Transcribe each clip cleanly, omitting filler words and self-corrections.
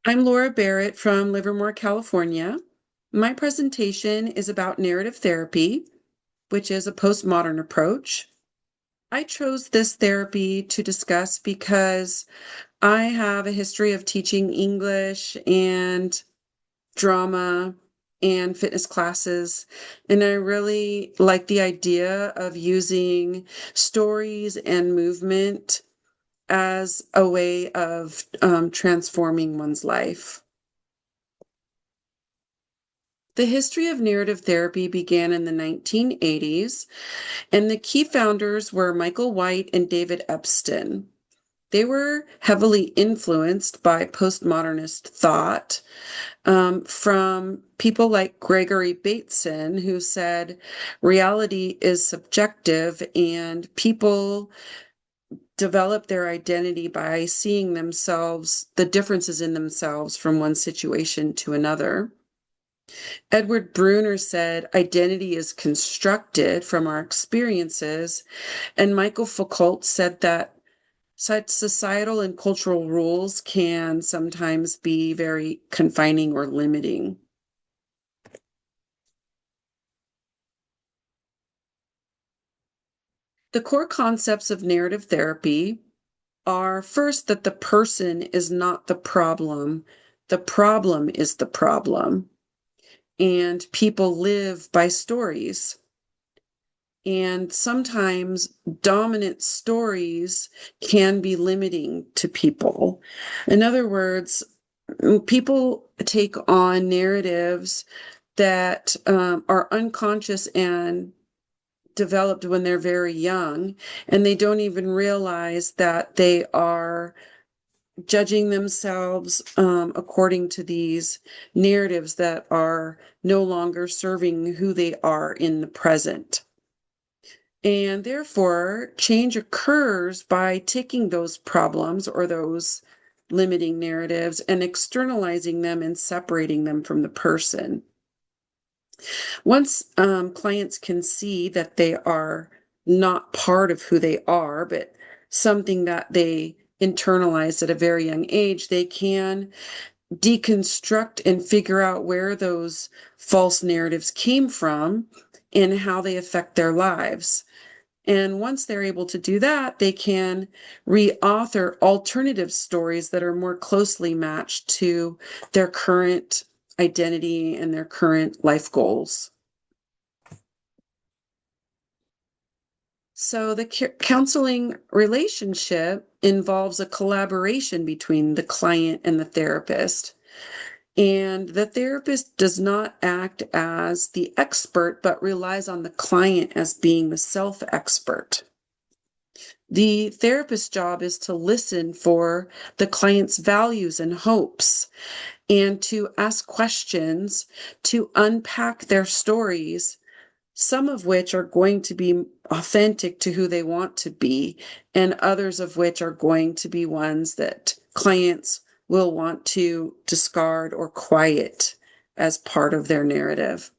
I'm Laura Barrett from Livermore, California. My presentation is about narrative therapy, which is a postmodern approach. I chose this therapy to discuss because I have a history of teaching English and drama and fitness classes, and I really like the idea of using stories and movement as a way of transforming one's life. The history of narrative therapy began in the 1980s, and the key founders were Michael White and David Epstein. They were heavily influenced by postmodernist thought from people like Gregory Bateson, who said reality is subjective and people develop their identity by seeing themselves, the differences in themselves from one situation to another. Edward Bruner said identity is constructed from our experiences, and Michael Foucault said that such societal and cultural rules can sometimes be very confining or limiting. The core concepts of narrative therapy are first that the person is not the problem is the problem, and people live by stories. And sometimes dominant stories can be limiting to people. In other words, people take on narratives that are unconscious and developed when they're very young, and they don't even realize that they are judging themselves according to these narratives that are no longer serving who they are in the present. And therefore, change occurs by taking those problems or those limiting narratives and externalizing them and separating them from the person. Once clients can see that they are not part of who they are, but something that they internalized at a very young age, they can deconstruct and figure out where those false narratives came from and how they affect their lives. And once they're able to do that, they can reauthor alternative stories that are more closely matched to their current identity and their current life goals. So the counseling relationship involves a collaboration between the client and the therapist. And the therapist does not act as the expert, but relies on the client as being the self-expert. The therapist's job is to listen for the client's values and hopes and to ask questions to unpack their stories, some of which are going to be authentic to who they want to be, and others of which are going to be ones that clients will want to discard or quiet as part of their narrative.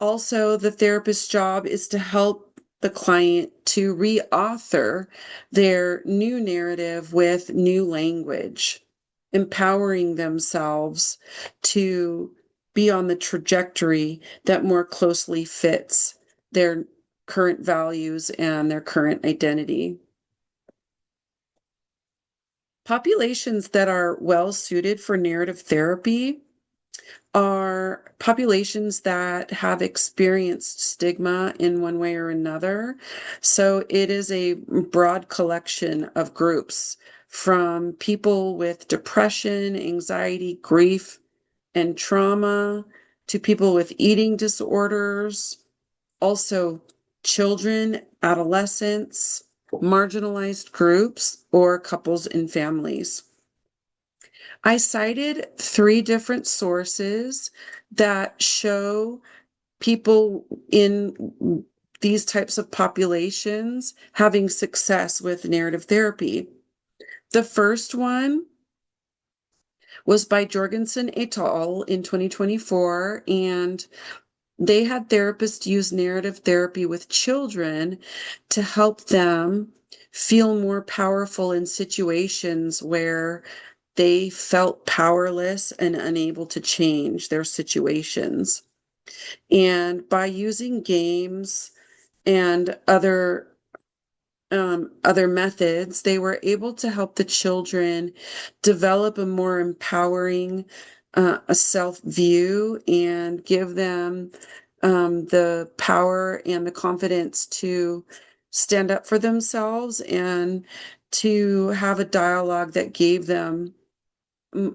Also, the therapist's job is to help the client to reauthor their new narrative with new language, empowering themselves to be on the trajectory that more closely fits their current values and their current identity. Populations that are well suited for narrative therapy are populations that have experienced stigma in one way or another. So it is a broad collection of groups from people with depression, anxiety, grief, and trauma to people with eating disorders, also children, adolescents, marginalized groups, or couples and families. I cited 3 different sources that show people in these types of populations having success with narrative therapy. The first one was by Jorgensen et al. In 2024, and they had therapists use narrative therapy with children to help them feel more powerful in situations where they felt powerless and unable to change their situations. And by using games and other methods, they were able to help the children develop a more empowering a self view and give them the power and the confidence to stand up for themselves and to have a dialogue that gave them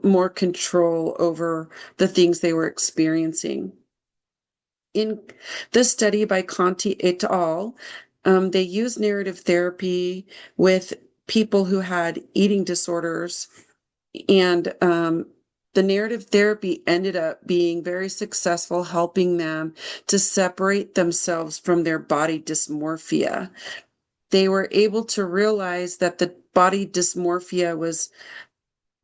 more control over the things they were experiencing. In this study by Conti et al., they used narrative therapy with people who had eating disorders, and the narrative therapy ended up being very successful, helping them to separate themselves from their body dysmorphia. They were able to realize that the body dysmorphia was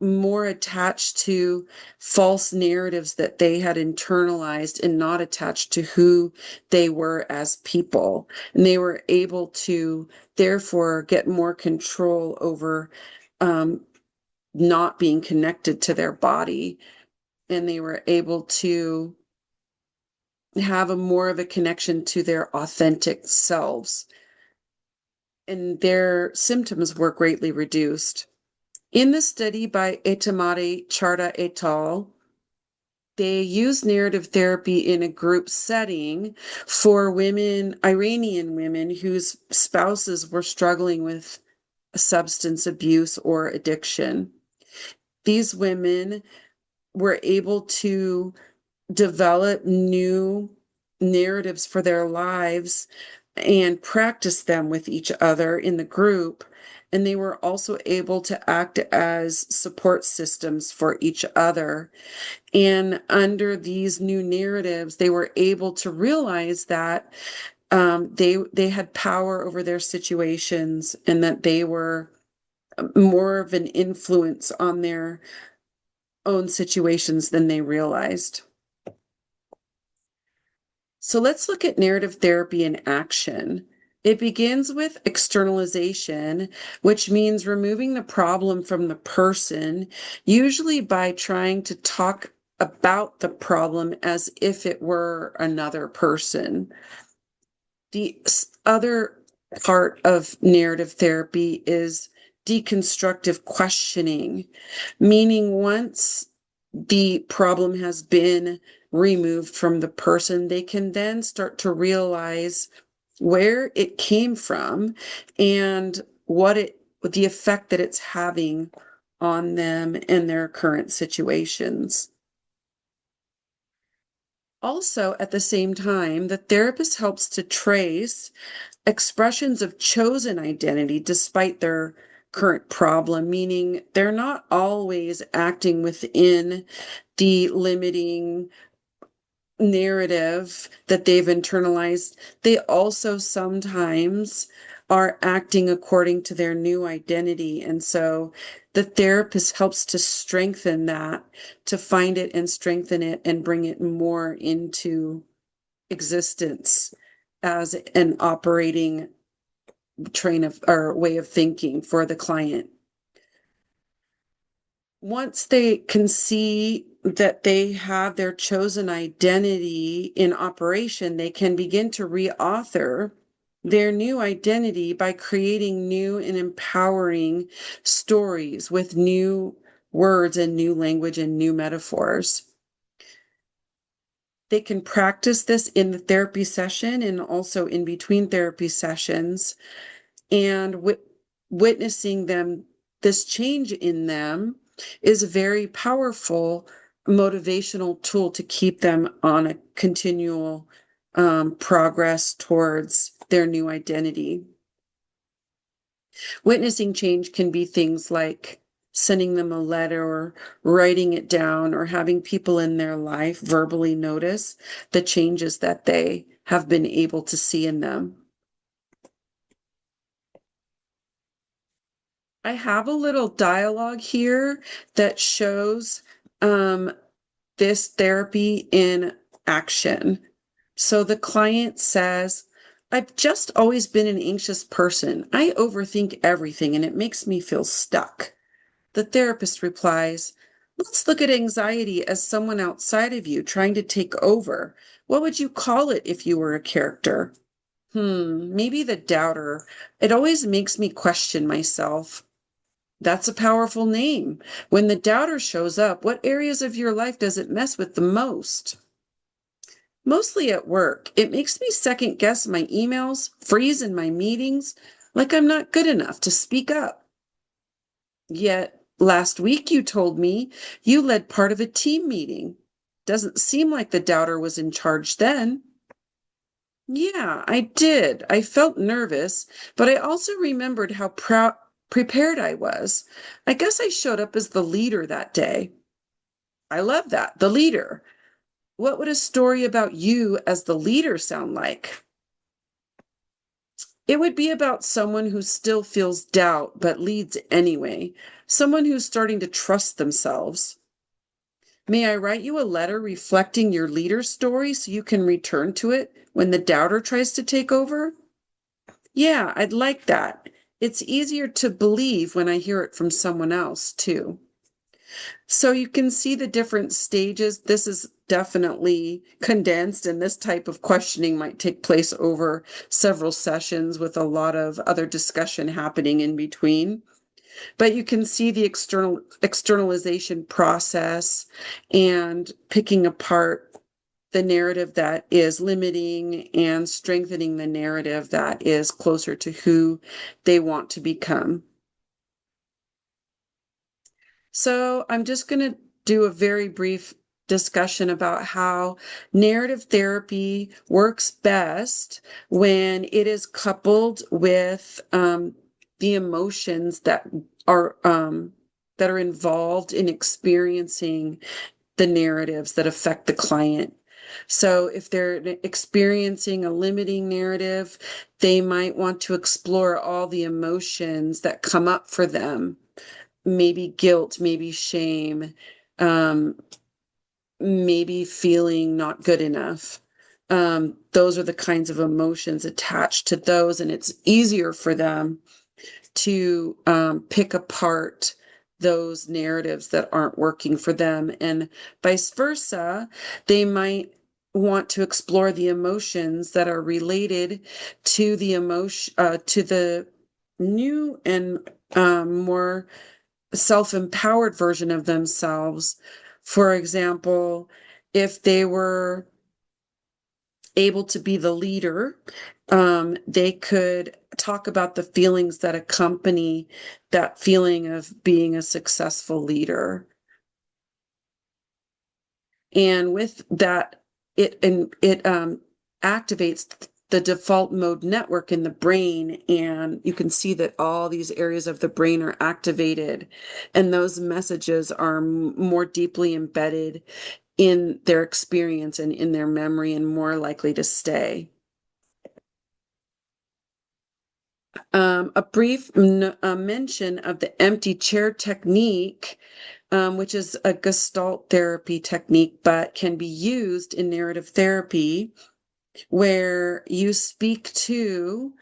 more attached to false narratives that they had internalized and not attached to who they were as people. And they were able to therefore get more control over not being connected to their body. And they were able to have a more of a connection to their authentic selves. And their symptoms were greatly reduced. In the study by Etamari Charda et al., they used narrative therapy in a group setting for women, Iranian women whose spouses were struggling with substance abuse or addiction. These women were able to develop new narratives for their lives and practice them with each other in the group. And they were also able to act as support systems for each other. And under these new narratives, they were able to realize that they had power over their situations and that they were more of an influence on their own situations than they realized. So let's look at narrative therapy in action. It begins with externalization, which means removing the problem from the person, usually by trying to talk about the problem as if it were another person. The other part of narrative therapy is deconstructive questioning, meaning once the problem has been removed from the person, they can then start to realize where it came from and the effect that it's having on them and their current situations. Also, at the same time, the therapist helps to trace expressions of chosen identity despite their current problem, meaning they're not always acting within the limiting narrative that they've internalized. They also sometimes are acting according to their new identity. And so the therapist helps to strengthen that, to find it and strengthen it and bring it more into existence as an operating train of or way of thinking for the client. Once they can see that they have their chosen identity in operation, they can begin to reauthor their new identity by creating new and empowering stories with new words and new language and new metaphors. They can practice this in the therapy session and also in between therapy sessions, and witnessing them, this change in them is a very powerful motivational tool to keep them on a continual progress towards their new identity. Witnessing change can be things like sending them a letter or writing it down or having people in their life verbally notice the changes that they have been able to see in them. I have a little dialogue here that shows this therapy in action. So the client says, I've just always been an anxious person. I overthink everything and it makes me feel stuck. The therapist replies, let's look at anxiety as someone outside of you trying to take over. What would you call it if you were a character? Maybe the doubter. It always makes me question myself. That's a powerful name. When the doubter shows up, what areas of your life does it mess with the most? Mostly at work. It makes me second guess my emails, freeze in my meetings, like I'm not good enough to speak up. Yet last week you told me you led part of a team meeting. Doesn't seem like the doubter was in charge then. Yeah, I did. I felt nervous, but I also remembered how prepared I was. I guess I showed up as the leader that day. I love that, the leader. What would a story about you as the leader sound like? It would be about someone who still feels doubt but leads anyway, someone who's starting to trust themselves. May I write you a letter reflecting your leader story so you can return to it when the doubter tries to take over? Yeah, I'd like that. It's easier to believe when I hear it from someone else, too. So you can see the different stages. This is definitely condensed, and this type of questioning might take place over several sessions with a lot of other discussion happening in between. But you can see the externalization process and picking apart the narrative that is limiting and strengthening the narrative that is closer to who they want to become. So I'm just going to do a very brief discussion about how narrative therapy works best when it is coupled with the emotions are that are involved in experiencing the narratives that affect the client. So if they're experiencing a limiting narrative, they might want to explore all the emotions that come up for them, maybe guilt, maybe shame, um, maybe feeling not good enough. Those are the kinds of emotions attached to those, and it's easier for them to pick apart those narratives that aren't working for them, and vice versa. They might want to explore the emotions that are related to the new and more self-empowered version of themselves. For example, if they were able to be the leader, they could talk about the feelings that accompany that feeling of being a successful leader. And with that, it activates the default mode network in the brain, and you can see that all these areas of the brain are activated, and those messages are more deeply embedded in their experience and in their memory and more likely to stay. A brief mention of the empty chair technique, which is a Gestalt therapy technique, but can be used in narrative therapy, where you speak to,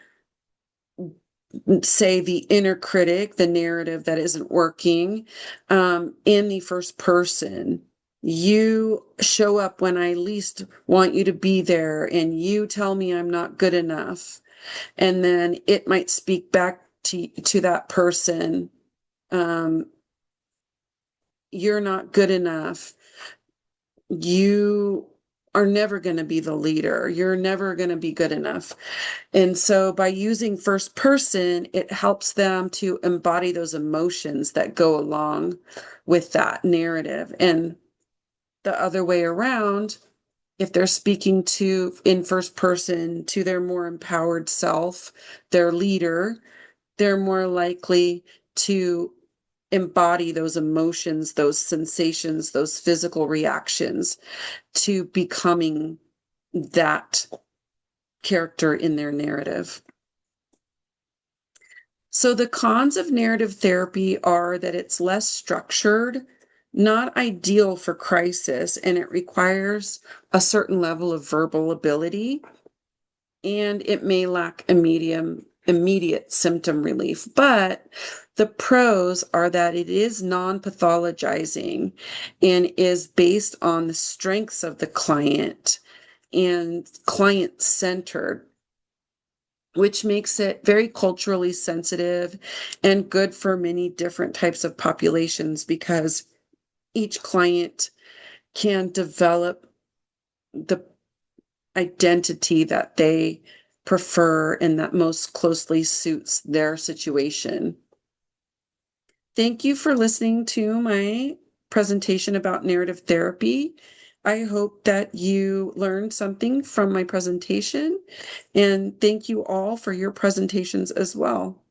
say, the inner critic, the narrative that isn't working, in the first person. You show up when I least want you to be there, and you tell me I'm not good enough. And then it might speak back to that person. Um, you're not good enough. You are never going to be the leader. You're never going to be good enough. And so by using first person, it helps them to embody those emotions that go along with that narrative. And the other way around, if they're speaking to in first person to their more empowered self, their leader, they're more likely to embody those emotions, those sensations, those physical reactions to becoming that character in their narrative. So the cons of narrative therapy are that it's less structured, not ideal for crisis, and it requires a certain level of verbal ability. and it may lack immediate symptom relief. But the pros are that it is non-pathologizing and is based on the strengths of the client and client-centered, which makes it very culturally sensitive and good for many different types of populations because each client can develop the identity that they prefer and that most closely suits their situation. Thank you for listening to my presentation about narrative therapy. I hope that you learned something from my presentation, and thank you all for your presentations as well.